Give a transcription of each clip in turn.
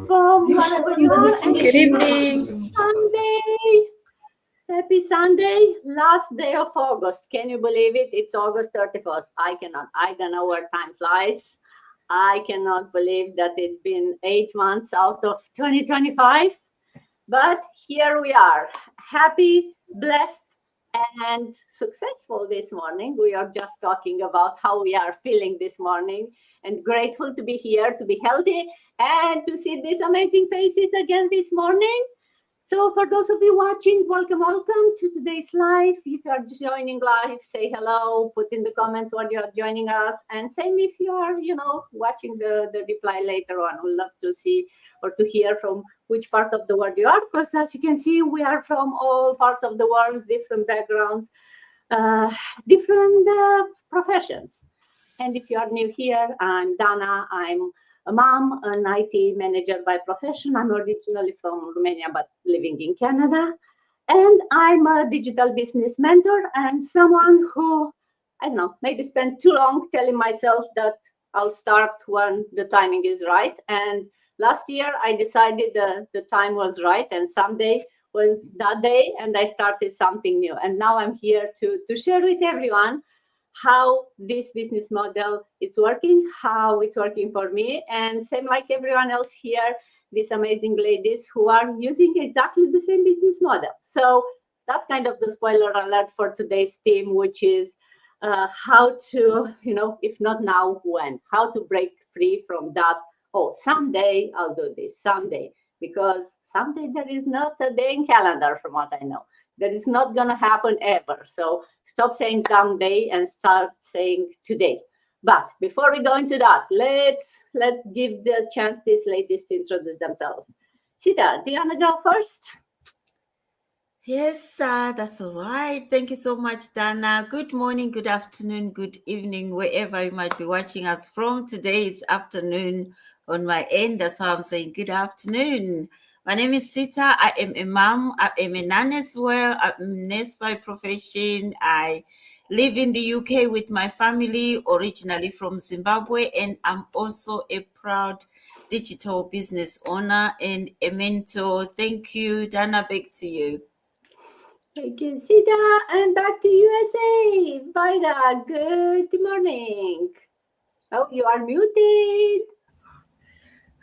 from wherever you are. And Good evening. Sunday. Happy Sunday, last day of August. Can you believe it? It's August 31st. I cannot. I don't know where time flies. I cannot believe that it's been 8 months out of 2025. But here we are, happy, blessed, and successful this morning. We are just talking about how we are feeling this morning and grateful to be here, to be healthy, and to see these amazing faces again this morning. So, for those of you watching, welcome to today's live. If you are joining live, say hello, put in the comments when you are joining us, and same if you are, watching the reply later on. We'd love to see or to hear from which part of the world you are, because as you can see, we are from all parts of the world, different backgrounds, uh, different professions. And if you are new here, I'm Dana. I'm a mom, an IT manager by profession. I'm originally from Romania, but living in Canada. And I'm a digital business mentor and someone who, I don't know, maybe spent too long telling myself that I'll start when the timing is right. And last year, I decided the time was right, and someday was that day, and I started something new. And now I'm here to share with everyone how this business model is working, how it's working for me, and same like everyone else here, these amazing ladies who are using exactly the same business model. So that's kind of the spoiler alert for today's theme, which is how to, if not now, when? How to break free from that. Oh, someday I'll do this, someday, because someday there is not a day in calendar, from what I know. That is not going to happen ever. So stop saying someday and start saying today. But before we go into that, let's give the chance these ladies to introduce themselves. Sita, do you want to go first? Yes, that's all right. Thank you so much, Dana. Good morning, good afternoon, good evening, wherever you might be watching us from. Today it's afternoon on my end. That's why I'm saying good afternoon. My name is Sita. I am a mom. I am a nun as well. I'm a nurse by profession. I live in the UK with my family, originally from Zimbabwe, and I'm also a proud digital business owner and a mentor. Thank you, Dana. Back to you. Thank you, Sita. And back to USA. Vida, good morning. Oh, you are muted.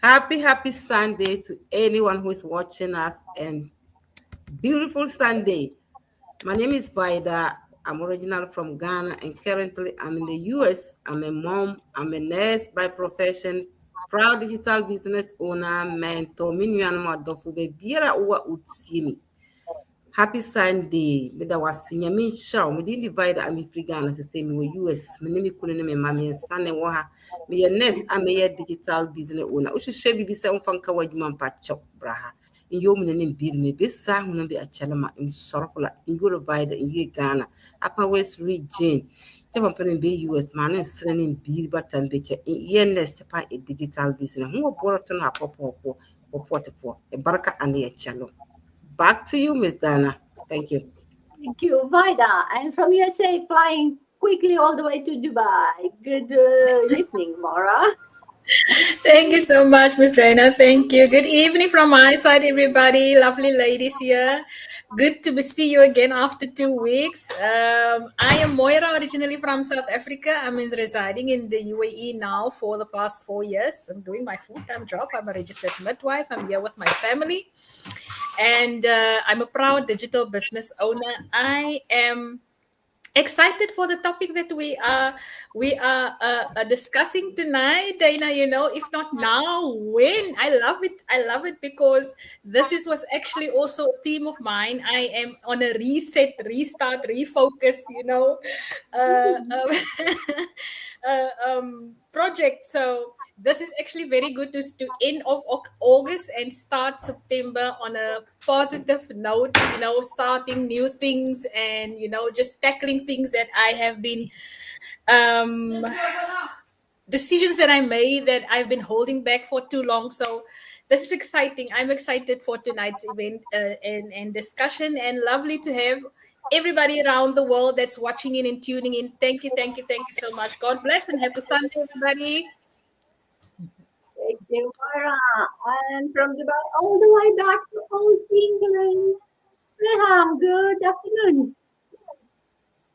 Happy Sunday to anyone who is watching us, and beautiful Sunday. My name is Vida. I'm original from Ghana, and currently I'm in the US. I'm a mom. I'm a nurse by profession, proud digital business owner, mentor. Minuan Madofu be biara uwa utsimi. Happy Sunday. Meda wasinya min shaw. Me di divide am free Ghana se say me US. Me nimi kunu ne me mami sane wo ha. Me ye nurse am ye digital business owner. O hwehwe bibi se mfanka wadwuma mpacho braha. In yo me ne bir me besa hunu be achalama in sorokola in yo divide in ye Ghana. Upper West region. Jaba mpene be US man sene ne bir batam be che ye nurse pa e digital business. Hu oboro to na popo popo e baraka ane e chalo. Back to you, Miss Dana. Thank you. Thank you, Vida. And from USA, flying quickly all the way to Dubai. Good evening, Mora. Thank you so much, Miss Dana. Thank you. Good evening from my side, everybody. Lovely ladies here. Good to see you again after 2 weeks. I am Moira, originally from South Africa. I'm residing in the UAE now for the past 4 years. I'm doing my full-time job. I'm a registered midwife. I'm here with my family. And I'm a proud digital business owner. I am excited for the topic that we are discussing tonight, Dana. If not now, when? I love it because this was actually also a theme of mine. I am on a reset, restart, refocus, uh, um, project. So this is actually very good to end of August and start September on a positive note, starting new things and, just tackling things that I have been, decisions that I made that I've been holding back for too long. So this is exciting. I'm excited for tonight's event and discussion, and lovely to have everybody around the world that's watching in and tuning in. Thank you so much. God bless and happy Sunday, everybody. Thank you, Mara. And from Dubai all the way back to old England. Reham, good afternoon.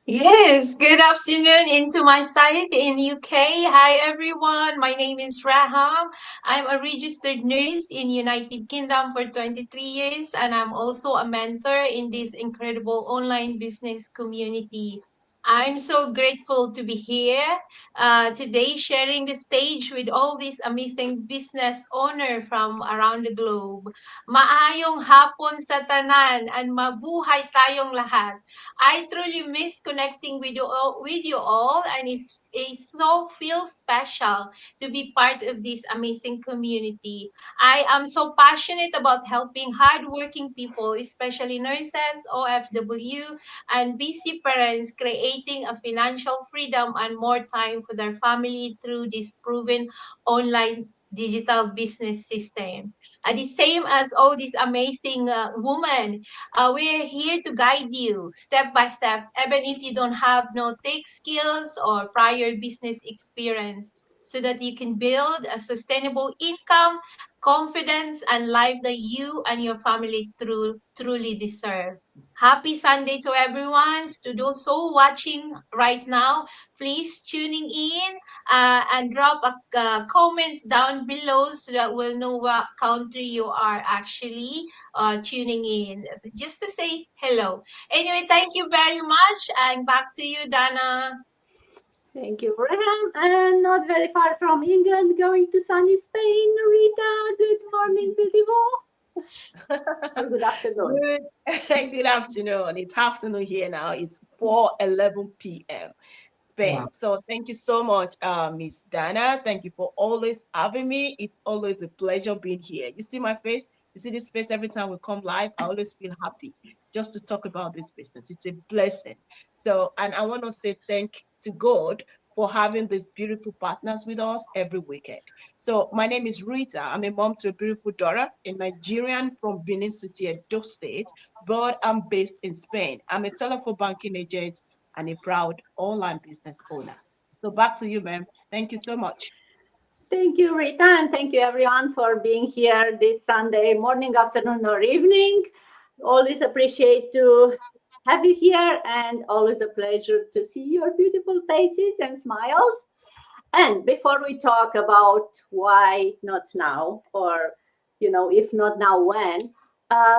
Yes, good afternoon into my site in UK. Hi everyone, my name is Raham. I'm a registered nurse in United Kingdom for 23 years and I'm also a mentor in this incredible online business community. I'm so grateful to be here today sharing the stage with all these amazing business owners from around the globe. Maayong hapon sa tanan and mabuhay tayong lahat. I truly miss connecting with you all, and it so feels special to be part of this amazing community. I am so passionate about helping hardworking people, especially nurses, OFW, and busy parents, creating a financial freedom and more time for their family through this proven online digital business system. The same as all these amazing women, we're here to guide you step by step, even if you don't have no tech skills or prior business experience, so that you can build a sustainable income, confidence, and life that you and your family truly deserve. Happy Sunday to everyone. To those so watching right now, please tuning in and drop a comment down below so that we'll know what country you are actually tuning in, just to say hello. Anyway, thank you very much, and back to you, Dana. Thank you, Reham. And not very far from England, going to sunny Spain. Rita, good morning, beautiful. Or good afternoon. Good afternoon. It's afternoon here now. It's 4:11 p.m. Spain. Wow. So thank you so much, Miss Dana. Thank you for always having me. It's always a pleasure being here. You see my face? You see this face every time we come live? I always feel happy just to talk about this business. It's a blessing. So, and I want to say thank to God for having these beautiful partners with us every weekend. So my name is Rita. I'm a mom to a beautiful daughter, a Nigerian from Benin City, Edo State, but I'm based in Spain. I'm a telephone banking agent and a proud online business owner. So back to you, ma'am. Thank you so much. Thank you, Rita, and thank you everyone for being here this Sunday morning, afternoon, or evening. Always appreciate to have you here, and always a pleasure to see your beautiful faces and smiles. And before we talk about why not now, or if not now, when,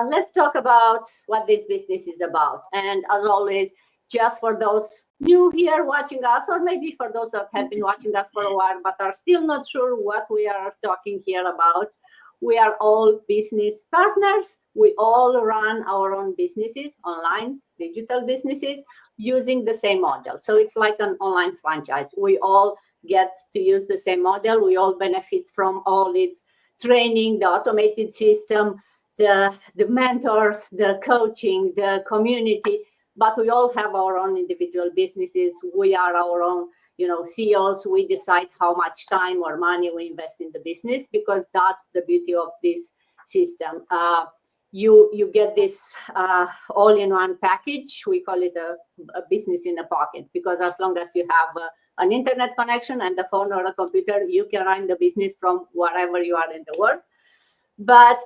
let's talk about what this business is about. And as always, just for those new here watching us, or maybe for those that have been watching us for a while but are still not sure what we are talking here about, we are all business partners. We all run our own businesses, online, digital businesses, using the same model. So it's like an online franchise. We all get to use the same model. We all benefit from all its training, the automated system, the mentors, the coaching, the community, but we all have our own individual businesses. We are our own, CEOs. We decide how much time or money we invest in the business, because that's the beauty of this system. You get this all-in-one package. We call it a business in a pocket, because as long as you have an internet connection and a phone or a computer, you can run the business from wherever you are in the world. But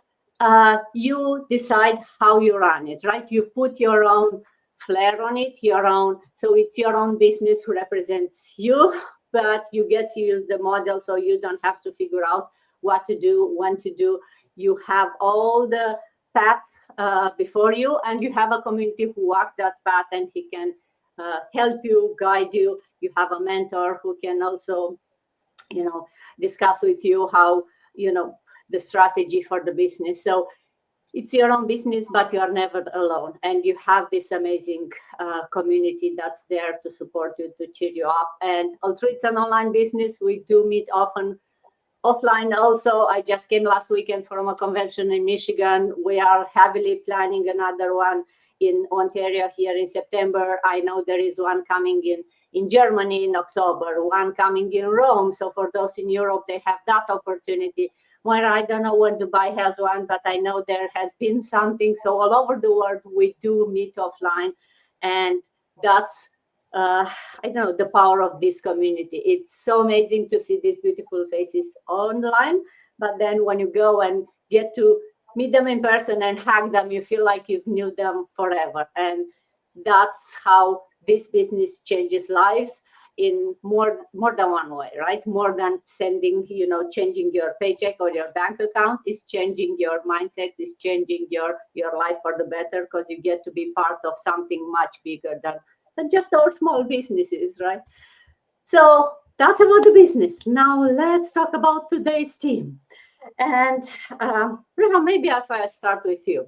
you decide how you run it, right? You put your own flair on it, so it's your own business who represents you, but you get to use the model, so you don't have to figure out what to do, when to do. You have all the path before you, and you have a community who walk that path, and he can help you, guide you. You have a mentor who can also, discuss with you how, the strategy for the business. So it's your own business, but you are never alone. And you have this amazing community that's there to support you, to cheer you up. And although it's an online business, we do meet often offline also. I just came last weekend from a convention in Michigan. We are heavily planning another one in Ontario here in September. I know there is one coming in Germany in October, one coming in Rome. So for those in Europe, they have that opportunity. Well, I don't know when Dubai has one, but I know there has been something. So all over the world, we do meet offline. And that's I don't know, the power of this community. It's so amazing to see these beautiful faces online, but then when you go and get to meet them in person and hug them, you feel like you've knew them forever. And that's how this business changes lives in more than one way, right? More than sending, changing your paycheck or your bank account, is changing your mindset, is changing your life for the better, because you get to be part of something much bigger than just our small businesses, right? So that's about the business. Now let's talk about today's team. And Reha, maybe if I start with you.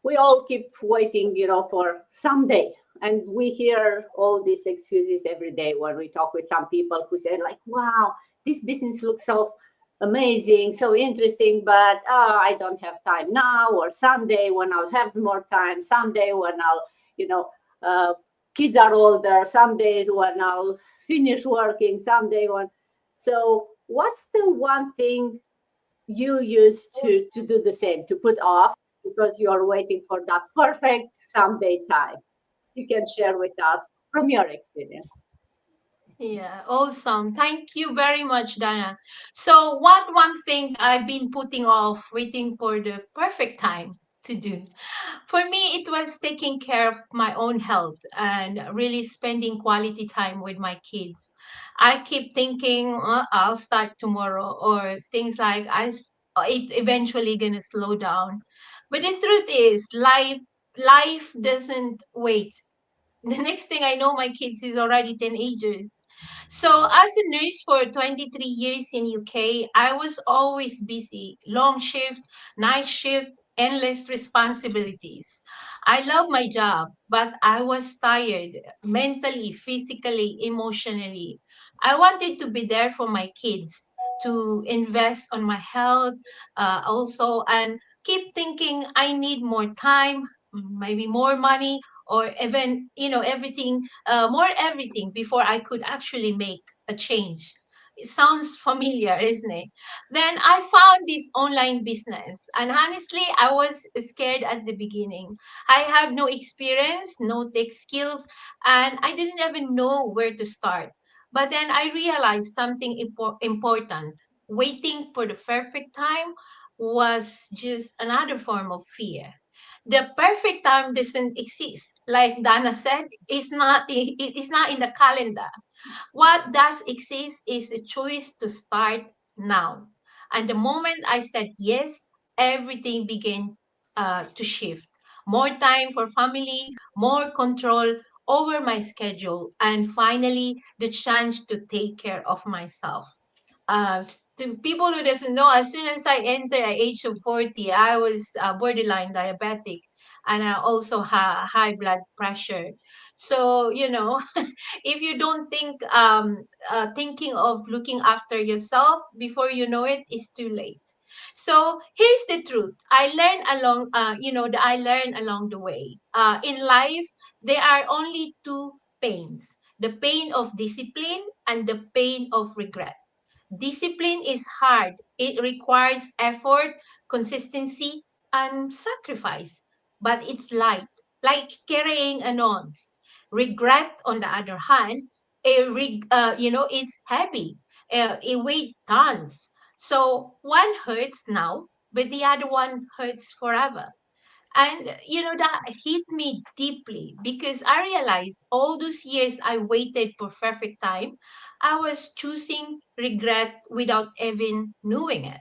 We all keep waiting, for someday. And we hear all these excuses every day when we talk with some people who say, like, wow, this business looks so amazing, so interesting, but I don't have time now, or someday when I'll have more time, someday when I'll, kids are older, some days when I'll finish working, someday when. So what's the one thing you use to do the same, to put off because you're waiting for that perfect someday time? You can share with us from your experience. Yeah, awesome. Thank you very much, Dana. So, what one thing I've been putting off, waiting for the perfect time to do? For me, it was taking care of my own health and really spending quality time with my kids. I keep thinking, I'll start tomorrow, or things like it eventually gonna slow down. But the truth is, life doesn't wait. The next thing I know, my kids is already teenagers. So as a nurse for 23 years in UK, I was always busy, long shift, night shift, endless responsibilities. I love my job, but I was tired mentally, physically, emotionally. I wanted to be there for my kids, to invest on my health, also, and keep thinking I need more time, maybe more money, or even everything, more everything before I could actually make a change. It sounds familiar, isn't it? Then I found this online business, and honestly I was scared at the beginning. I had no experience, no tech skills, and I didn't even know where to start. But then I realized something important. Waiting for the perfect time was just another form of fear. The perfect time doesn't exist. Like Dana said, it is not in the calendar. What does exist is a choice to start now. And the moment I said yes, everything began to shift. More time for family, more control over my schedule, and finally the chance to take care of myself. To people who doesn't know, as soon as I entered at age of 40, I was borderline diabetic, and I also had high blood pressure. So, if you don't think thinking of looking after yourself before you know it, is too late. So here's the truth. I learned along the way. In life, there are only two pains: the pain of discipline and the pain of regret. Discipline is hard. It requires effort, consistency, and sacrifice. But it's light, like carrying an ounce. Regret, on the other hand, it's heavy. It weighs tons. So one hurts now, but the other one hurts forever. And that hit me deeply because I realized all those years I waited for perfect time, I was choosing regret without even knowing it.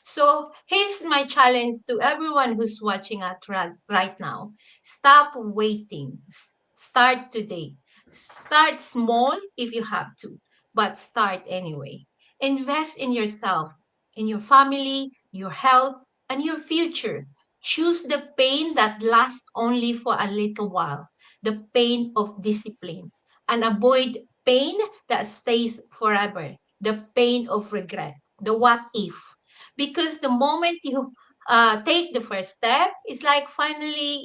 So here's my challenge to everyone who's watching us right now. Stop waiting. Start today. Start small if you have to, but start anyway. Invest in yourself, in your family, your health, and your future. Choose the pain that lasts only for a little while, the pain of discipline, and avoid pain that stays forever, the pain of regret, the what if. Because the moment you take the first step, it's like finally,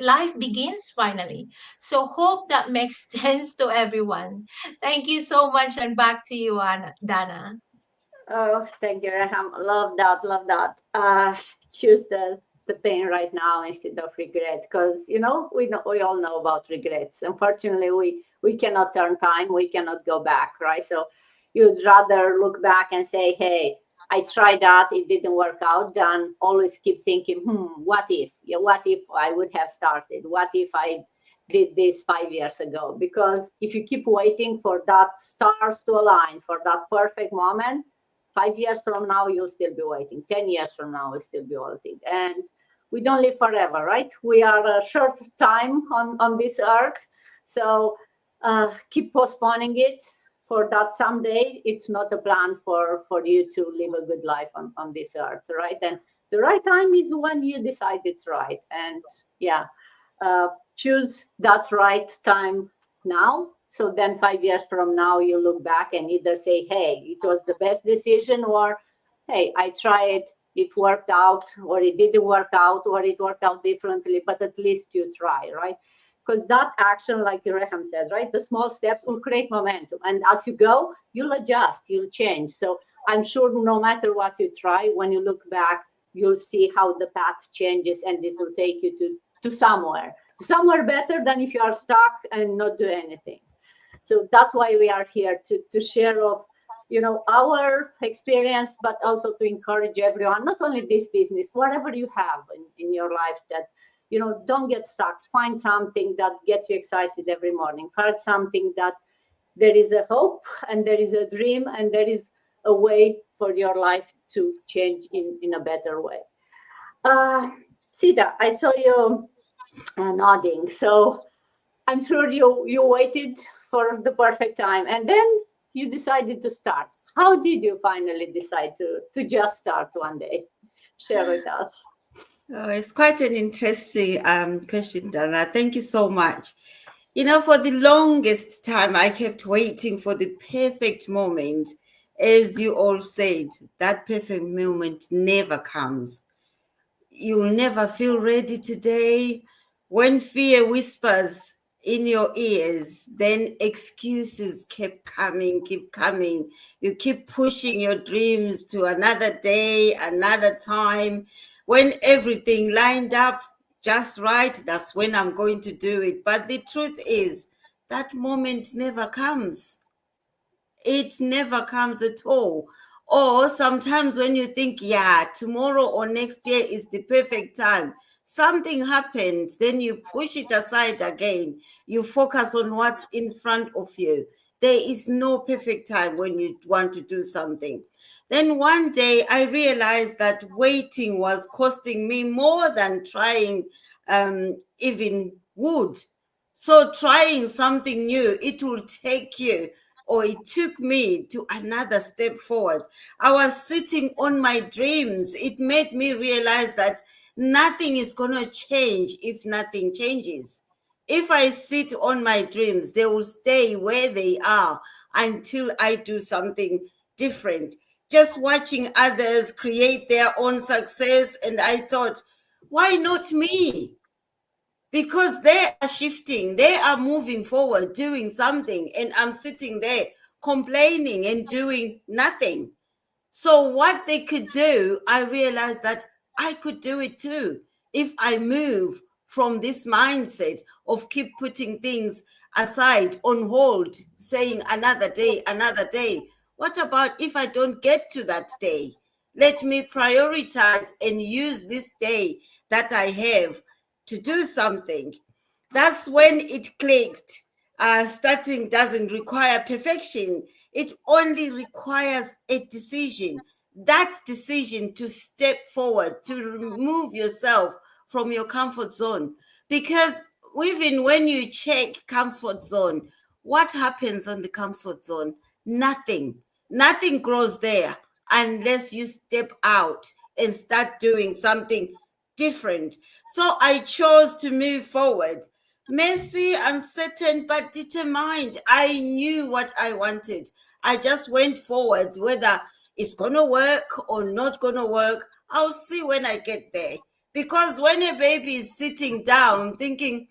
life begins finally. So hope that makes sense to everyone. Thank you so much, and back to you, Dana. Oh, thank you, Raham. Love that. Love that. Choose the the pain right now instead of regret, because we all know about regrets. Unfortunately, we cannot turn time, we cannot go back, right? So you'd rather look back and say, hey, I tried that, it didn't work out, than always keep thinking, what if? Yeah, what if I would have started? What if I did this 5 years ago? Because if you keep waiting for that stars to align, for that perfect moment, 5 years from now, you'll still be waiting. 10 years from now, you'll still be waiting. And we don't live forever, right? We are a short time on this earth. So keep postponing it for that someday. It's not a plan for you to live a good life on this earth, right? And the right time is when you decide it's right. And choose that right time now. So then 5 years from now, you look back and either say, hey, it was the best decision, or, hey, I tried, it worked out, or it didn't work out, or it worked out differently, but at least you try, right? Because that action, like Reham said, right, the small steps will create momentum. And as you go, you'll adjust, you'll change. So I'm sure no matter what you try, when you look back, you'll see how the path changes, and it will take you to somewhere better than if you are stuck and not do anything. So that's why we are here, to share of our experience, but also to encourage everyone, not only this business, whatever you have in your life, that don't get stuck. Find something that gets you excited every morning. Find something that there is a hope, and there is a dream, and there is a way for your life to change in a better way. Sita, I saw you nodding, so I'm sure you waited for the perfect time, and then you decided to start. How did you finally decide to just start one day? Share with us. Oh, it's quite an interesting question, Dana. Thank you so much. For the longest time, I kept waiting for the perfect moment. As you all said, that perfect moment never comes. You'll never feel ready today. When fear whispers in your ears, then excuses keep coming. You keep pushing your dreams to another day, another time. When everything lined up just right, that's when I'm going to do it. But the truth is, that moment never comes. It never comes at all. Or sometimes when you think, tomorrow or next year is the perfect time, something happens, then you push it aside again. You focus on what's in front of you. There is no perfect time when you want to do something. Then one day I realized that waiting was costing me more than trying even would. So trying something new, it will take you, or it took me to another step forward. I was sitting on my dreams. It made me realize that nothing is going to change if nothing changes. If I sit on my dreams, they will stay where they are until I do something different. Just watching others create their own success, and I thought, why not me? Because they are shifting, they are moving forward, doing something, and I'm sitting there complaining and doing nothing. So what they could do, I realized that I could do it too. If I move from this mindset of keep putting things aside, on hold, saying another day. What about if I don't get to that day? Let me prioritize and use this day that I have to do something. That's when it clicked. Starting doesn't require perfection. It only requires a decision. That decision to step forward, to remove yourself from your comfort zone. Because even when you check comfort zone, what happens on the comfort zone? Nothing. Nothing grows there unless you step out and start doing something different. So I chose to move forward. Messy, uncertain, but determined. I knew what I wanted. I just went forward. Whether it's going to work or not going to work, I'll see when I get there. Because when a baby is sitting down thinking,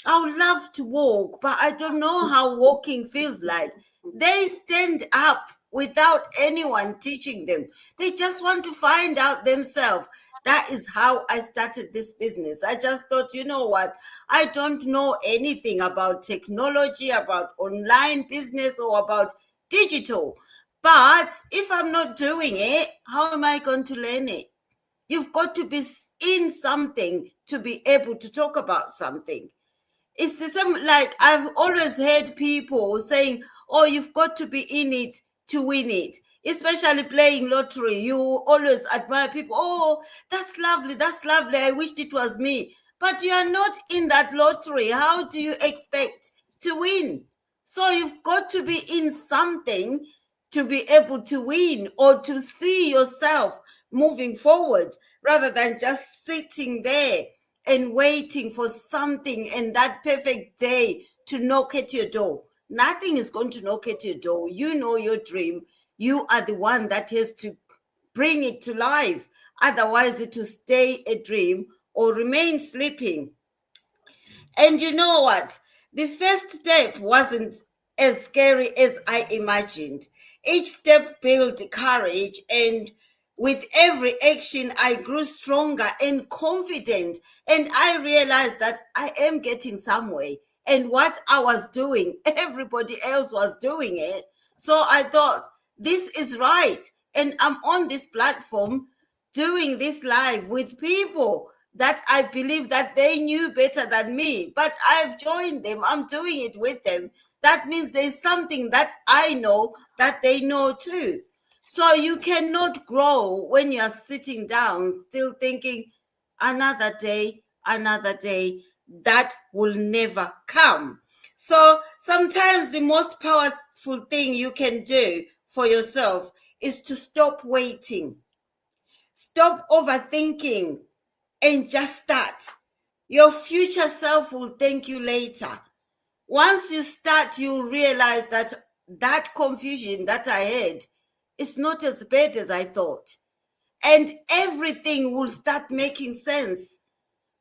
I would love to walk, but I don't know how walking feels like, they stand up without anyone teaching them. They just want to find out themselves. That is how I started this business. I just thought, you know what? I don't know anything about technology, about online business, or about digital. But if I'm not doing it, how am I going to learn it? You've got to be in something to be able to talk about something. It's the same, like I've always heard people saying, oh, you've got to be in it to win it. Especially playing lottery. You always admire people. Oh, that's lovely. That's lovely. I wished it was me. But you are not in that lottery. How do you expect to win? So you've got to be in something to be able to win or to see yourself moving forward rather than just sitting there and waiting for something and that perfect day to knock at your door. Nothing is going to knock at your door. You know your dream. You are the one that has to bring it to life. Otherwise, it will stay a dream or remain sleeping. And you know what? The first step wasn't as scary as I imagined. Each step built courage, and with every action, I grew stronger and confident. And I realized that I am getting somewhere. And what I was doing, everybody else was doing it. So I thought, this is right. And I'm on this platform doing this live with people that I believe that they knew better than me, but I've joined them. I'm doing it with them. That means there's something that I know that they know too. So you cannot grow when you're sitting down still thinking, another day, another day. That will never come. So sometimes the most powerful thing you can do for yourself is to stop waiting. Stop overthinking and just start. Your future self will thank you later. Once you start, you realize that that confusion that I had is not as bad as I thought. And everything will start making sense.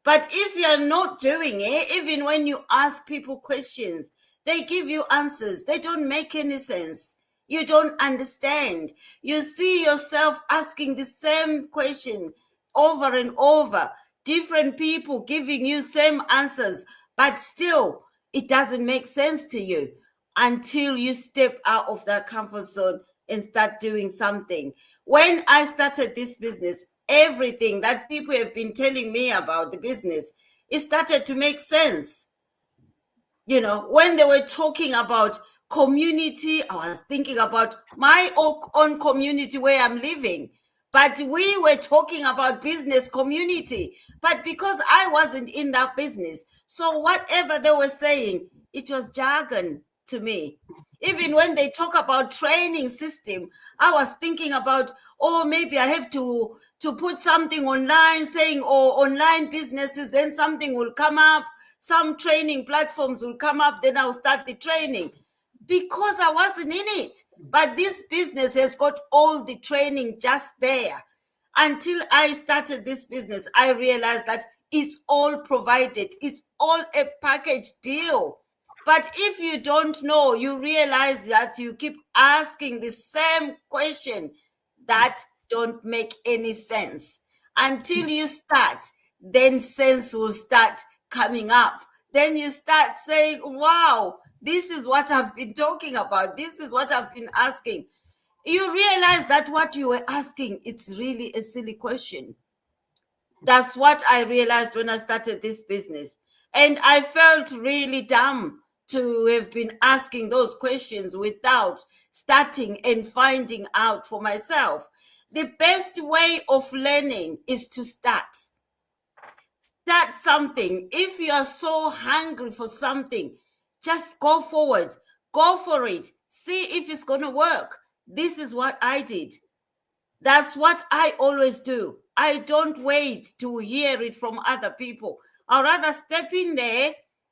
But if you're not doing it, even when you ask people questions, they give you answers. They don't make any sense. You don't understand. You see yourself asking the same question over and over. Different people giving you same answers, but still it doesn't make sense to you until you step out of that comfort zone and start doing something. When I started this business, everything that people have been telling me about the business, it started to make sense. You know, when they were talking about community, I was thinking about my own community where I'm living. But we were talking about business community. But because I wasn't in that business, so whatever they were saying, it was jargon to me. Even when they talk about training system, I was thinking about, oh, maybe I have to put something online saying, oh, online businesses, then something will come up. Some training platforms will come up, then I'll start the training. Because I wasn't in it. But this business has got all the training just there. Until I started this business, I realized that it's all provided. It's all a package deal. But if you don't know, you realize that you keep asking the same question that don't make any sense. Until you start, then sense will start coming up. Then you start saying, wow, this is what I've been talking about. This is what I've been asking. You realize that what you were asking, it's really a silly question. That's what I realized when I started this business. And I felt really dumb to have been asking those questions without starting and finding out for myself. The best way of learning is to start. Start something. If you are so hungry for something, just go forward. Go for it. See if it's going to work. This is what I did. That's what I always do. I don't wait to hear it from other people. I'd rather step in there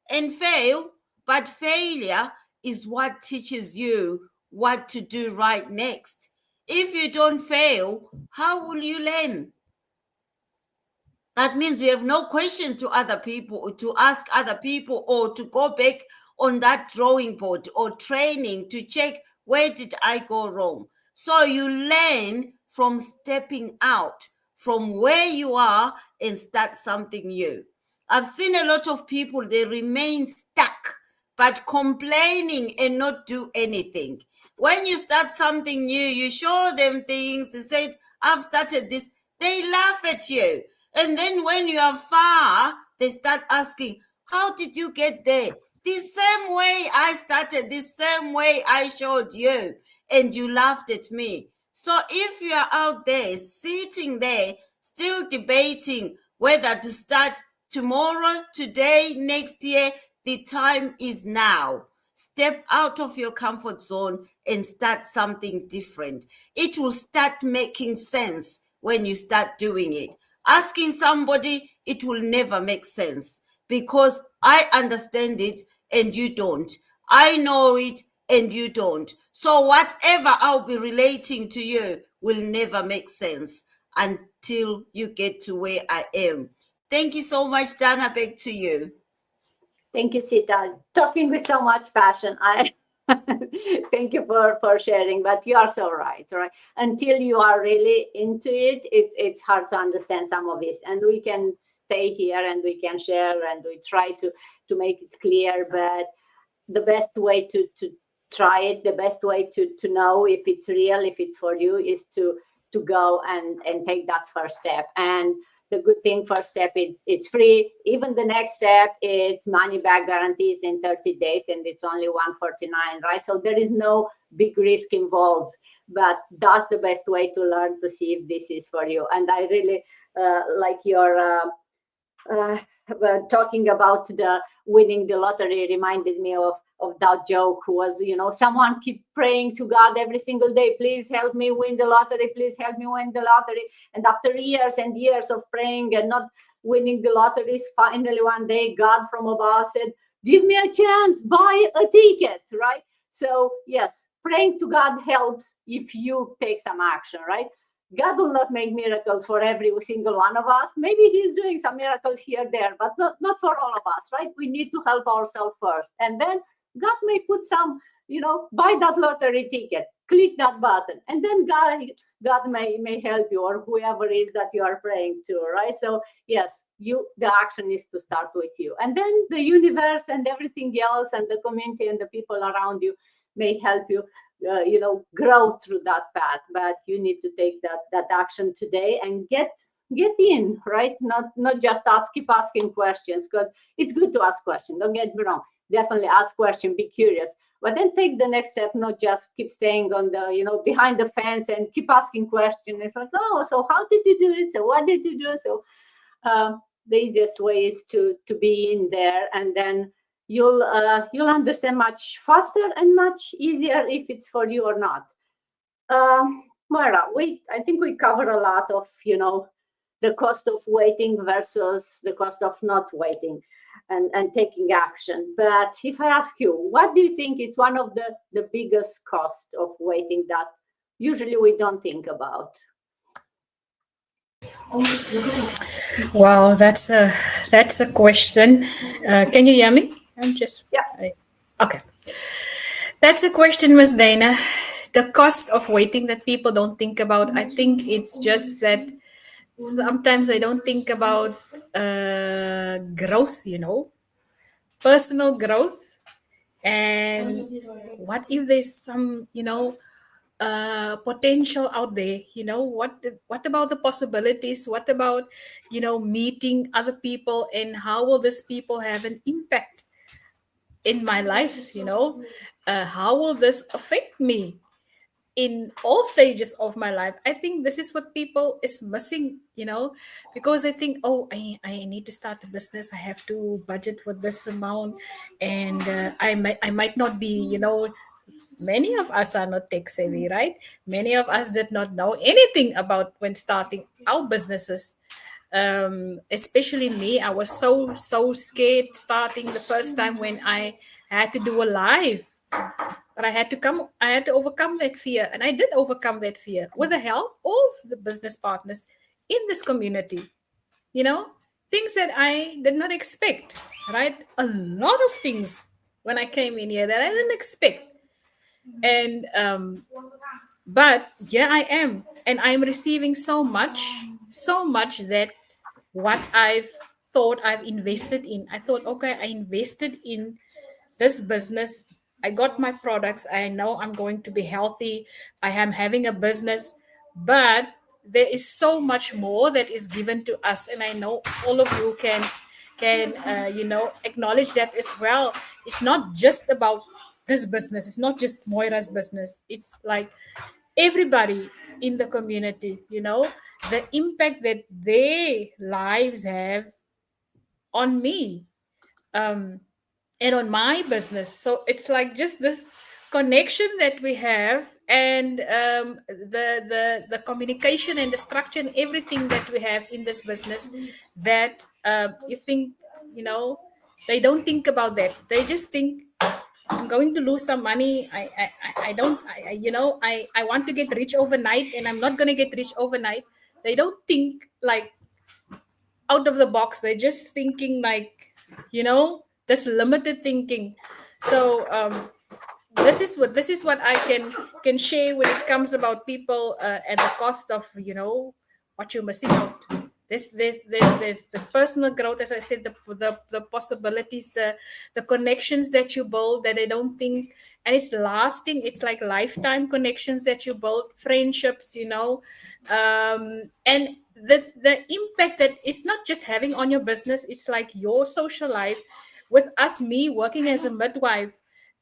and fail, but failure is what teaches you what to do right next. If you don't fail, how will you learn? That means you have no questions to other people, or to ask other people, or to go back on that drawing board or training to check Where did I go wrong? So you learn from stepping out from where you are and start something new. I've seen a lot of people, they remain stuck, but complaining and not do anything. When you start something new, you show them things, you say, I've started this, they laugh at you. And then when you are far, they start asking, how did you get there? The same way I started, the same way I showed you, and you laughed at me. So if you are out there, sitting there, still debating whether to start tomorrow, today, next year, the time is now. Step out of your comfort zone and start something different. It will start making sense when you start doing it. Asking somebody, it will never make sense because I understand it and you don't. I know it and you don't. So whatever I'll be relating to you will never make sense until you get to where I am. Thank you so much, Dana. Back to you. Thank you, Sita. Talking with so much passion. I thank you for sharing, but you are so right? Until you are really into it, it's hard to understand some of it. And we can stay here and we can share and we try to make it clear, but the best way to try it, the best way to know if it's real, if it's for you, is to go and take that first step. And the good thing, first step, it's free. Even the next step, it's money back guarantees in 30 days, and it's only $149, right? So there is no big risk involved, but that's the best way to learn to see if this is for you. And I really like your talking about the winning the lottery reminded me of that joke was, someone keep praying to God every single day, please help me win the lottery, please help me win the lottery. And after years and years of praying and not winning the lotteries, finally one day God from above said, give me a chance, buy a ticket, right? So yes, praying to God helps if you take some action, right? God will not make miracles for every single one of us. Maybe he's doing some miracles here, there, but not for all of us, right? We need to help ourselves first. And then God may put some, buy that lottery ticket, click that button, and then God may help you, or whoever it is that you are praying to, right? So yes, the action is to start with you. And then the universe and everything else and the community and the people around you may help you grow through that path, but you need to take that action today and get in, right? Not just keep asking questions, because it's good to ask questions, don't get me wrong, definitely ask questions, be curious, but then take the next step, not just keep staying on the behind the fence and keep asking questions. It's like, oh, so how did you do it, so what did you do? So the easiest way is to be in there, and then you'll understand much faster and much easier if it's for you or not. Moira, I think we covered a lot of the cost of waiting versus the cost of not waiting and taking action. But if I ask you, what do you think is one of the biggest costs of waiting that usually we don't think about? Wow, that's a question. Can you hear me? Okay. That's a question, Ms. Dana. The cost of waiting that people don't think about. I think it's just that sometimes I don't think about growth, personal growth. And what if there's some, potential out there? What about the possibilities? What about, meeting other people, and how will these people have an impact in my life? How will this affect me in all stages of my life? I think this is what people is missing, because they think, oh, I need to start a business, I have to budget for this amount, and I might not be, many of us are not tech savvy, right? Many of us did not know anything about when starting our businesses. Especially me, I was so scared starting the first time when I had to do a live. But I had to overcome that fear, and I did overcome that fear with the help of the business partners in this community. Things that I did not expect, right? A lot of things when I came in here that I didn't expect. And but here I am, and I'm receiving so much that what I've thought I've invested in. I thought, okay, I invested in this business. I got my products. I know I'm going to be healthy. I am having a business, but there is so much more that is given to us, and I know all of you can acknowledge that as well. It's not just about this business. It's not just Moira's business. It's like everybody in the community. The impact that their lives have on me. And on my business. So it's like just this connection that we have, and the communication and the structure and everything that we have in this business, that you think, they don't think about that. They just think, I'm going to lose some money. I don't, I want to get rich overnight, and I'm not going to get rich overnight. They don't think like out of the box. They're just thinking like, this limited thinking. So this is what I can share when it comes about people, at the cost of what you're missing out. There's the personal growth, as I said, the possibilities, the connections that you build that they don't think, and it's lasting. It's like lifetime connections that you build, friendships, and the impact that it's not just having on your business. It's like your social life. With me working as a midwife,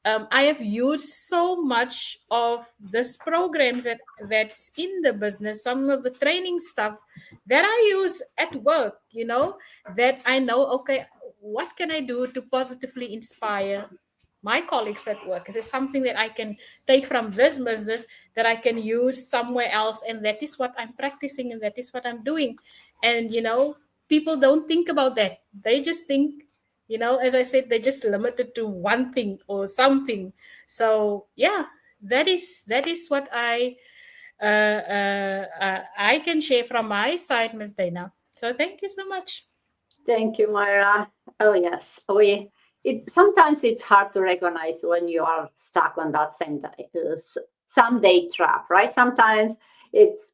I have used so much of this programs that's in the business, some of the training stuff that I use at work, that I know, okay, what can I do to positively inspire my colleagues at work? Is there something that I can take from this business that I can use somewhere else? And that is what I'm practicing, and that is what I'm doing. And, people don't think about that. They just think, as I said, they're just limited to one thing or something. So yeah, that is what I can share from my side, Ms. Dana. So thank you so much. Thank you, Moira. Oh yes, sometimes it's hard to recognize when you are stuck on that someday trap, right? Sometimes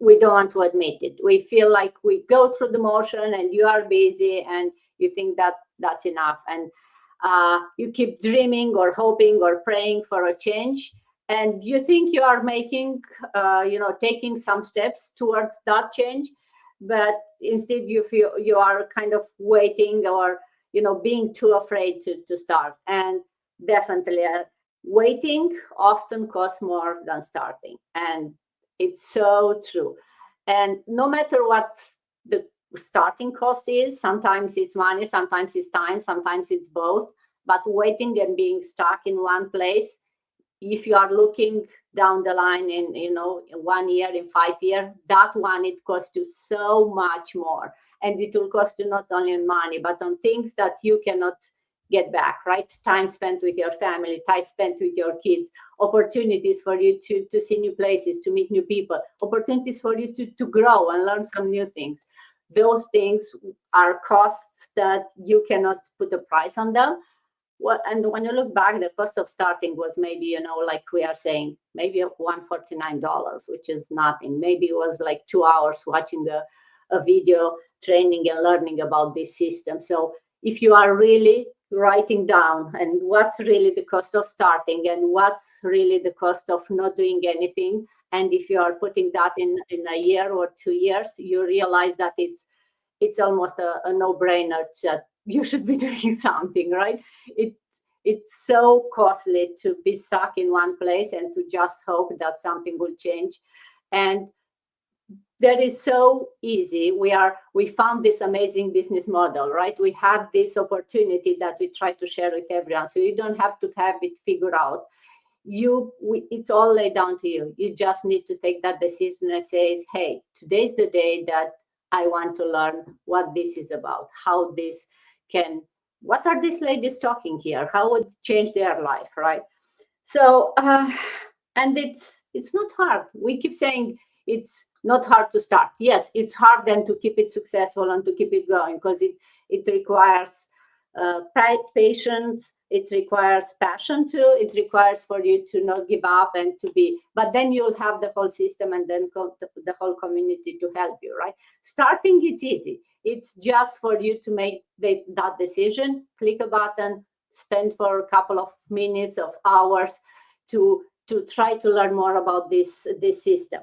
we don't want to admit it. We feel like we go through the motion, and you are busy, and you think that that's enough, and you keep dreaming or hoping or praying for a change, and you think you are making, taking some steps towards that change, but instead you feel you are kind of waiting, or being too afraid to start. And definitely waiting often costs more than starting, and it's so true. And no matter what the starting cost is, sometimes it's money, sometimes it's time, sometimes it's both. But waiting and being stuck in one place, if you are looking down the line in 1 year, in 5 years, that one, it costs you so much more. And it will cost you not only on money, but on things that you cannot get back, right? Time spent with your family, time spent with your kids, opportunities for you to see new places, to meet new people, opportunities for you to grow and learn some new things. Those things are costs that you cannot put a price on them. And when you look back, the cost of starting was maybe, like we are saying, maybe $149, which is nothing. Maybe it was like 2 hours watching a video, training and learning about this system. So if you are really writing down and what's really the cost of starting and what's really the cost of not doing anything, and if you are putting that in a year or 2 years, you realize that it's almost a no-brainer that you should be doing something, right? It's so costly to be stuck in one place and to just hope that something will change. And that is so easy. We found this amazing business model, right? We have this opportunity that we try to share with everyone. So you don't have to have it figured out. It's all laid down to you. You just need to take that decision and say, hey, today's the day that I want to learn what this is about, how this what are these ladies talking here? How would it change their life, right? So, and it's not hard. We keep saying it's not hard to start. Yes, it's hard then to keep it successful and to keep it going, because it requires patience. It requires passion too. It requires for you to not give up and to be, but then you'll have the whole system and then the whole community to help you, right? Starting, it's easy. It's just for you to make that decision, click a button, spend for a couple of minutes of hours to try to learn more about this system.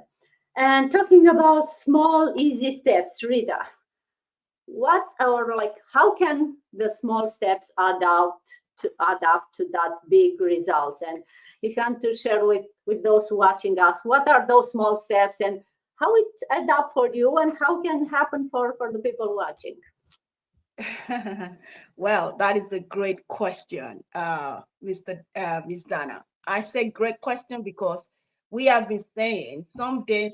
And talking about small, easy steps, Rita, what or like how can the small steps adapt to that big results? And if you want to share with those watching us, what are those small steps and how it adapt for you and how can happen for the people watching? Well, that is a great question, Miss Dana. I say great question because we have been saying someday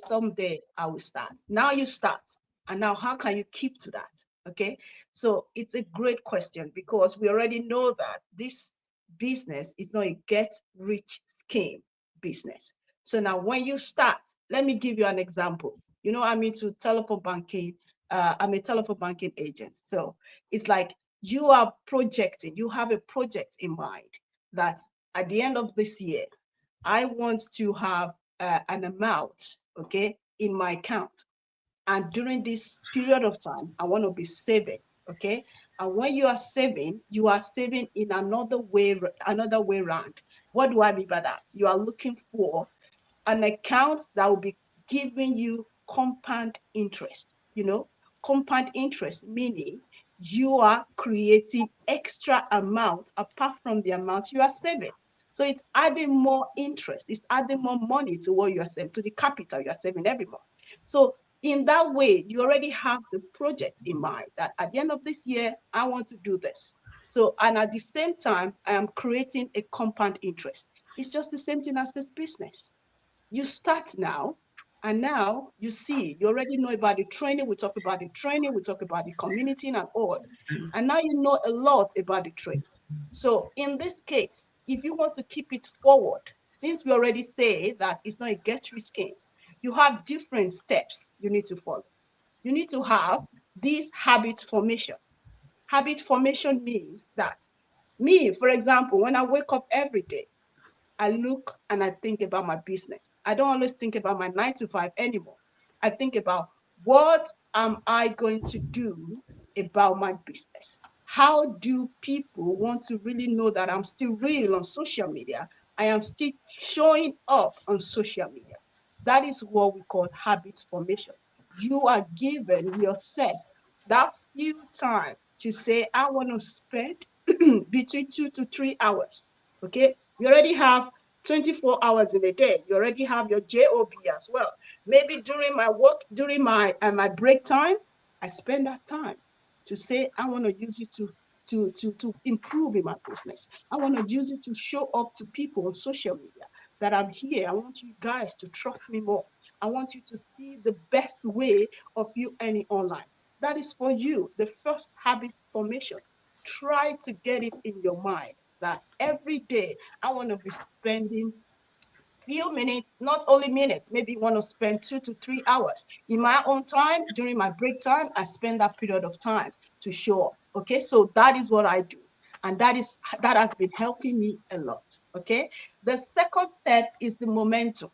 I will start. Now you start. And now how can you keep to that? Okay. So it's a great question because we already know that this business is not a get rich scheme business. So now when you start, let me give you an example. You know, I'm into telephone banking. I'm a telephone banking agent. So it's like you are projecting, you have a project in mind that at the end of this year, I want to have an amount, okay, in my account. And during this period of time, I want to be saving, okay? And when you are saving in another way around. What do I mean by that? You are looking for an account that will be giving you compound interest, compound interest, meaning you are creating extra amount apart from the amount you are saving. So it's adding more interest, it's adding more money to what you are saving, to the capital you are saving every month. So in that way, you already have the project in mind that at the end of this year, I want to do this. So, and at the same time, I am creating a compound interest. It's just the same thing as this business. You start now, and now you see, you already know about the training. We talk about the training, we talk about the community and all. And now you know a lot about the training. So in this case, if you want to keep it forward, since we already say that it's not a get-rich scheme, you have different steps you need to follow. You need to have this habit formation. Habit formation means that me, for example, when I wake up every day, I look and I think about my business. I don't always think about my 9 to 5 anymore. I think about what am I going to do about my business? How do people want to really know that I'm still real on social media? I am still showing up on social media. That is what we call habit formation. You are given yourself that few time to say, I want to spend between 2 to 3 hours. Okay, you already have 24 hours in a day. You already have your job as well. Maybe during my work, during my break time, I spend that time to say, I want to use it to improve in my business. I want to use it to show up to people on social media that I'm here. I want you guys to trust me more. I want you to see the best way of you earning online. That is for you, the first habit formation. Try to get it in your mind that every day I want to be spending few minutes, not only minutes, maybe you want to spend 2 to 3 hours. In my own time, during my break time, I spend that period of time to show up. Okay, so that is what I do. And that has been helping me a lot. Okay, the second step is the momentum.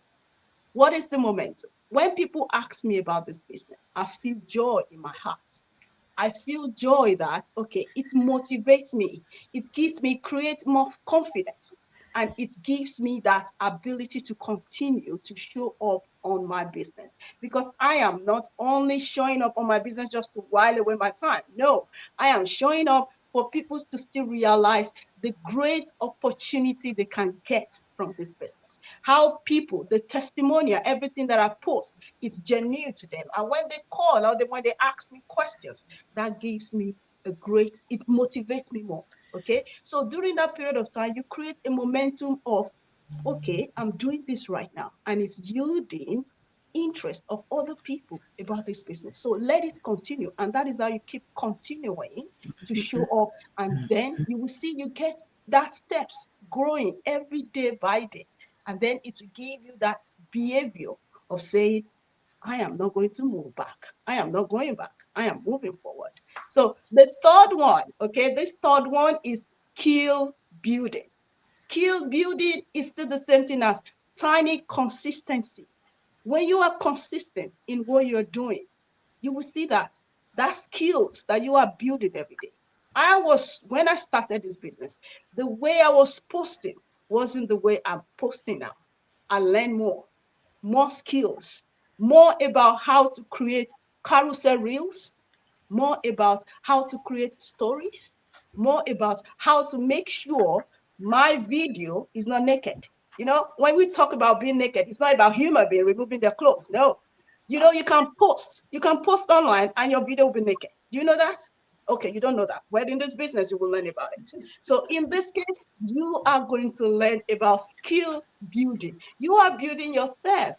What is the momentum? When people ask me about this business, I feel joy in my heart. I feel joy that, okay, it motivates me. It gives me, create more confidence. And it gives me that ability to continue to show up on my business. Because I am not only showing up on my business just to while away my time. No, I am showing up for people to still realize the great opportunity they can get from this business. How people, the testimonial, everything that I post, it's genuine to them. And when they call or when they ask me questions, that gives me it motivates me more. Okay. So during that period of time, you create a momentum of, okay, I'm doing this right now. And it's yielding interest of other people about this business. So let it continue. And that is how you keep continuing to show up. And then you will see you get that steps growing every day by day. And then it will give you that behavior of saying, I am not going to move back. I am not going back. I am moving forward. So the third one, okay, this third one is skill building. Skill building is still the same thing as tiny consistency. When you are consistent in what you're doing, you will see that skills that you are building every day. When I started this business, the way I was posting wasn't the way I'm posting now. I learned more skills, more about how to create carousel reels, more about how to create stories, more about how to make sure my video is not naked. You know, when we talk about being naked, it's not about human being removing their clothes. No. You know, you can post online and your video will be naked. Do you know that? Okay, you don't know that. Well, in this business, you will learn about it. So in this case, you are going to learn about skill building. You are building yourself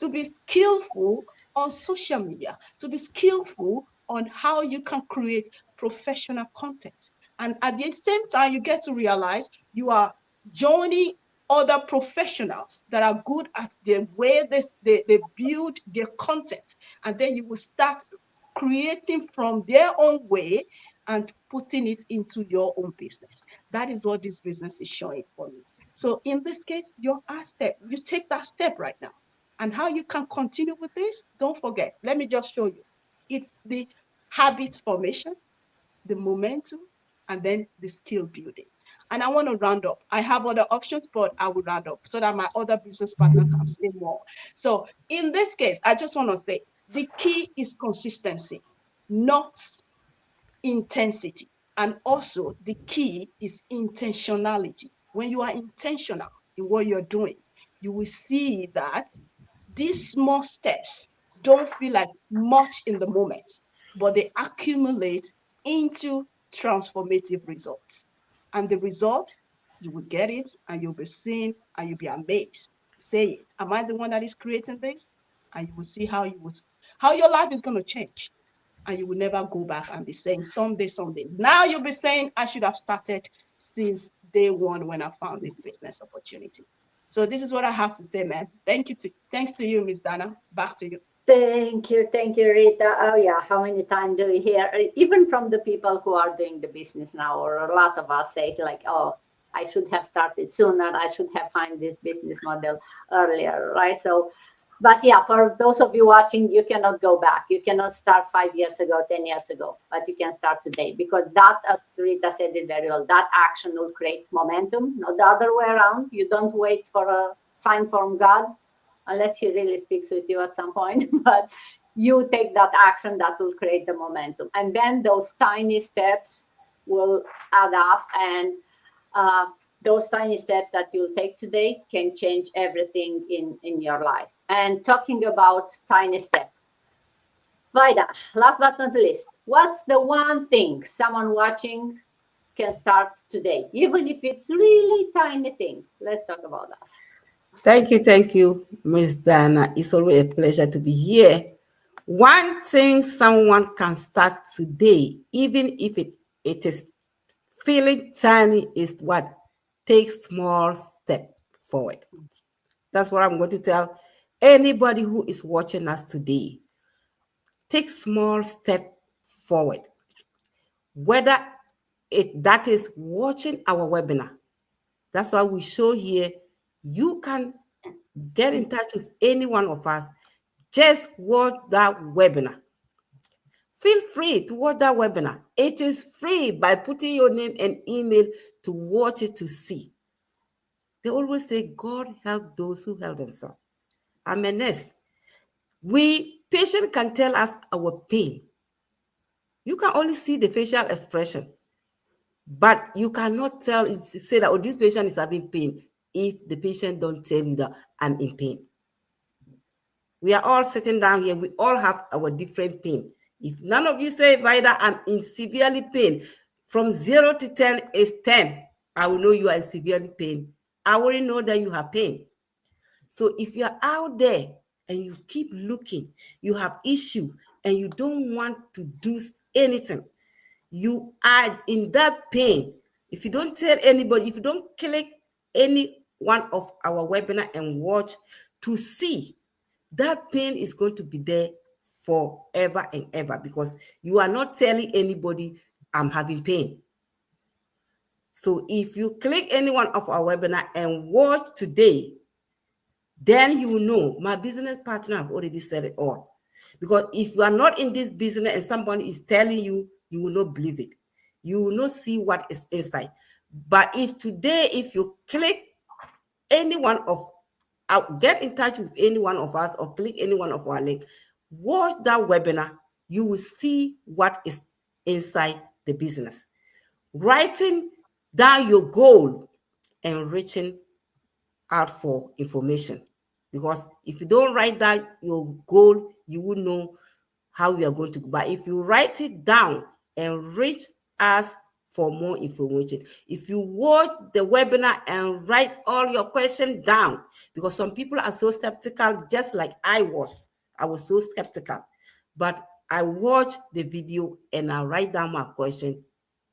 to be skillful on social media, to be skillful on how you can create professional content. And at the same time, you get to realize you are joining other professionals that are good at the way they build their content. And then you will start creating from their own way and putting it into your own business. That is what this business is showing for me. So in this case, you take that step right now. And how you can continue with this, don't forget, let me just show you. It's the habit formation, the momentum, and then the skill building. And I want to round up. I have other options, but I will round up so that my other business partner can say more. So in this case, I just want to say the key is consistency, not intensity. And also the key is intentionality. When you are intentional in what you're doing, you will see that these small steps don't feel like much in the moment, but they accumulate into transformative results. And the results, you will get it and you'll be seen and you'll be amazed. Say it. Am I the one that is creating this? And you will see how your life is going to change. And you will never go back and be saying someday. Now you'll be saying, I should have started since day one when I found this business opportunity. So this is what I have to say, man. Thanks to you, Miss Dana. Back to you. Thank you, Rita. Oh yeah, how many times do we hear, even from the people who are doing the business now, or a lot of us say like, oh, I should have started sooner. I should have found this business model earlier, right? So, but yeah, for those of you watching, you cannot go back. You cannot start 5 years ago, 10 years ago, but you can start today, because that, as Rita said it very well, that action will create momentum, not the other way around. You don't wait for a sign from God, unless he really speaks with you at some point, but you take that action that will create the momentum. And then those tiny steps will add up, and those tiny steps that you'll take today can change everything in your life. And talking about tiny steps, Vaida, last but not least, what's the one thing someone watching can start today, even if it's really tiny thing? Let's talk about that. Thank you, Miss Dana. It's always a pleasure to be here. One thing someone can start today, even if it is feeling tiny, is what? Take small step forward. That's what I'm going to tell anybody who is watching us today. Take small step forward. Whether that is watching our webinar. That's why we show here. You can get in touch with any one of us. Just watch that webinar. Feel free to watch that webinar. It is free by putting your name and email to watch it to see. They always say, God help those who help themselves. I'm a nurse. Patient can tell us our pain. You can only see the facial expression, but you cannot say that, oh, this patient is having pain, if the patient don't tell you that I'm in pain. We are all sitting down here. We all have our different pain. If none of you say, Vaida, I'm in severely pain, from 0 to 10 is 10, I will know you are in severely pain. I already know that you have pain. So if you're out there and you keep looking, you have issue and you don't want to do anything, you are in that pain. If you don't tell anybody, if you don't click any one of our webinar and watch to see, that pain is going to be there forever and ever, because you are not telling anybody I'm having pain. So if you click any one of our webinar and watch today, then you will know my business partner have already said it all. Because if you are not in this business and somebody is telling you, you will not believe it. You will not see what is inside. But if today, if you click any one of, get in touch with any one of us or click any one of our link, watch that webinar, you will see what is inside the business. Writing down your goal and reaching out for information. Because if you don't write down your goal, you will know how you are going to go. But if you write it down and reach us for more information, if you watch the webinar and write all your questions down, because some people are so skeptical, just like I was so skeptical. But I watch the video and I write down my question,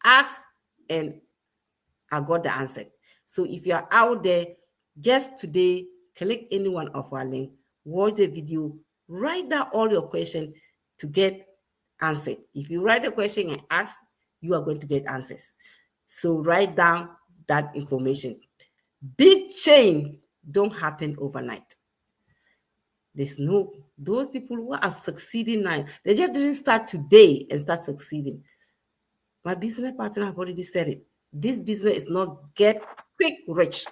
ask, and I got the answer. So if you are out there, just today, click any one of our link, watch the video, write down all your questions to get answered. If you write the question and ask, you are going to get answers. So write down that information. Big change don't happen overnight. There's no, those people who are succeeding now, they just didn't start today and start succeeding. My business partner have already said it. This business is not get quick rich.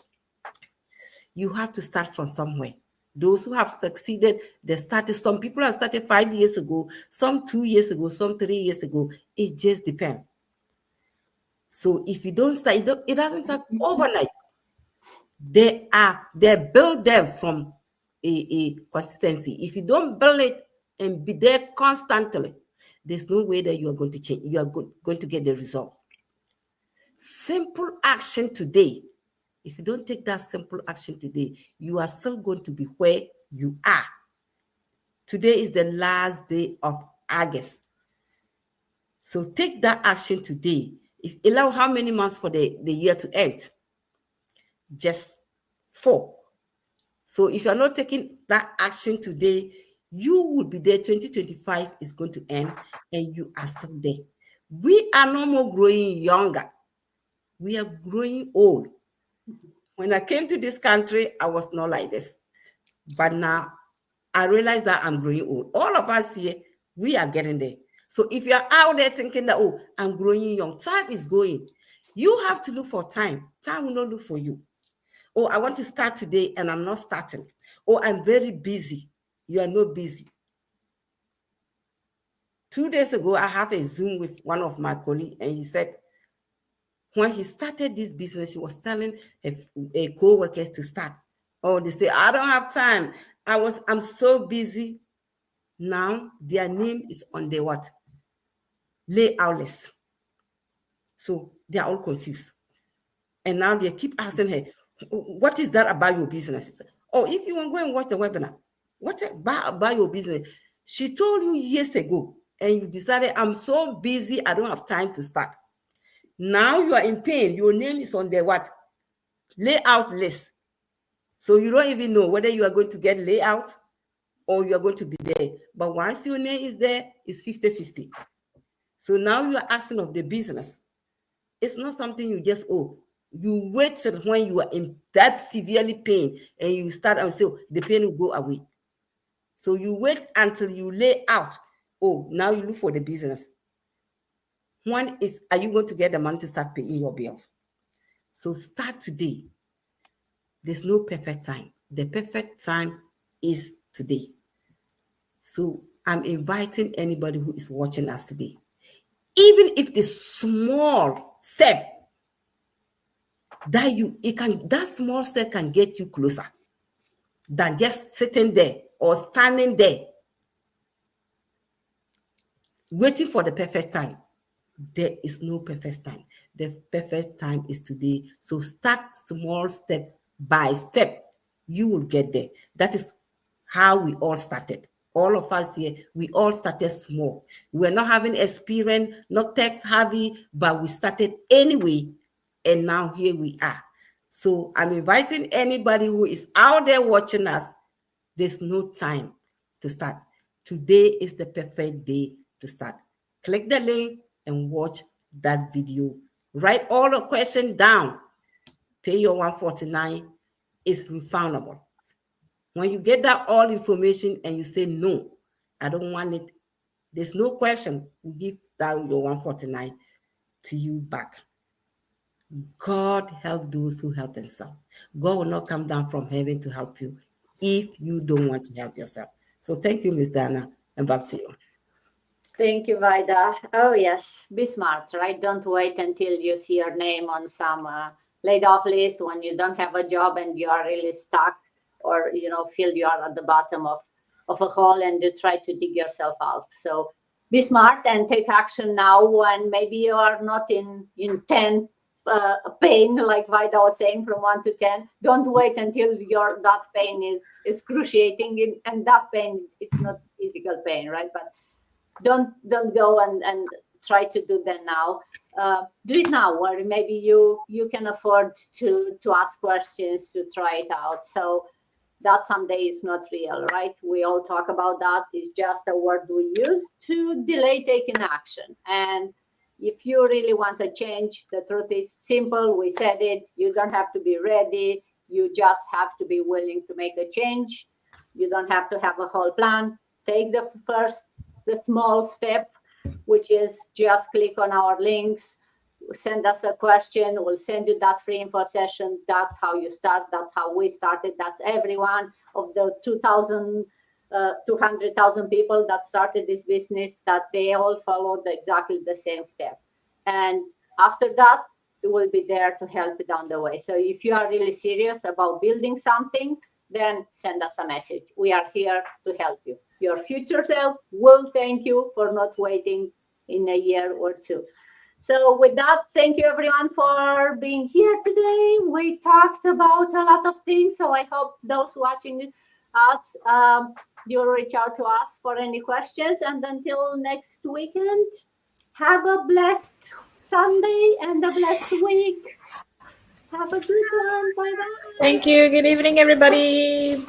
You have to start from somewhere. Those who have succeeded, they started, some people have started 5 years ago, some 2 years ago, some 3 years ago. It just depends. So if you don't start, it doesn't start overnight. They build them from a consistency. If you don't build it and be there constantly, there's no way that you are going to change. You are going to get the result. Simple action today. If you don't take that simple action today, you are still going to be where you are. Today is the last day of August. So take that action today. Allow how many months for the year to end? Just 4. So if you're not taking that action today, you will be there. 2025 is going to end and you are still there. We are no more growing younger. We are growing old. When I came to this country, I was not like this. But now I realize that I'm growing old. All of us here, we are getting there. So if you're out there thinking that, oh, I'm growing young, time is going. You have to look for time. Time will not look for you. Oh, I want to start today and I'm not starting. Oh, I'm very busy. You are not busy. 2 days ago, I have a Zoom with one of my colleagues and he said, when he started this business, he was telling a co-worker to start. Oh, they say, I don't have time. I'm so busy. Now their name is on the what? Layout list. So they are all confused. And now they keep asking her, what is that about your business? Oh, if you want to go and watch the webinar, what about your business? She told you years ago, and you decided, I'm so busy, I don't have time to start. Now you are in pain. Your name is on the what? Layout list. So you don't even know whether you are going to get layout or you are going to be there. But once your name is there, it's 50-50. So now you are asking of the business. It's not something you just, you wait till when you are in that severely pain and you start and say, the pain will go away. So you wait until you lay out. Oh, now you look for the business. One is, are you going to get the money to start paying your bills? So start today. There's no perfect time. The perfect time is today. So I'm inviting anybody who is watching us today, even if the small step that small step can get you closer than just sitting there or standing there waiting for the perfect time. There is no perfect time. The perfect time is today. So start small step by step. You will get there. That is how we all started. All of us here, we all started small. We're not having experience, not tech heavy, but we started anyway. And now here we are. So I'm inviting anybody who is out there watching us. There's no time to start. today is the perfect day to start. Click the link and watch that video. Write all the questions down. Pay your $149. It's refundable. When you get that all information and you say, no, I don't want it, there's no question. We give that your $149 to you back. God help those who help themselves. God will not come down from heaven to help you if you don't want to help yourself. So thank you, Ms. Dana, and back to you. Thank you, Vida. Oh, yes. Be smart, right? Don't wait until you see your name on some laid off list when you don't have a job and you are really stuck, or, feel you are at the bottom of a hole and you try to dig yourself out. So be smart and take action now when maybe you are not in 10 pain, like Vida was saying, from 1 to 10. Don't wait until that pain is excruciating, and that pain, it's not physical pain, right? But don't go and try to do that now. Do it now, where maybe you can afford to ask questions, to try it out. So that someday is not real, right? We all talk about that. It's just a word we use to delay taking action. And if you really want a change, the truth is simple. We said it. You don't have to be ready. You just have to be willing to make a change. You don't have to have a whole plan. Take the small step, which is just click on our links, send us a question, we'll send you that free info session. That's how you start. That's how we started. That's everyone of the 200,000 people that started this business, that they all followed exactly the same step. And after that, we will be there to help you down the way. So if you are really serious about building something, then send us a message. We are here to help you. Your future self will thank you for not waiting in a year or two. So with that, thank you everyone for being here today. We talked about a lot of things, so I hope those watching us, you'll reach out to us for any questions. And until next weekend, have a blessed Sunday and a blessed week. Have a good one. Bye-bye. Thank you. Good evening, everybody.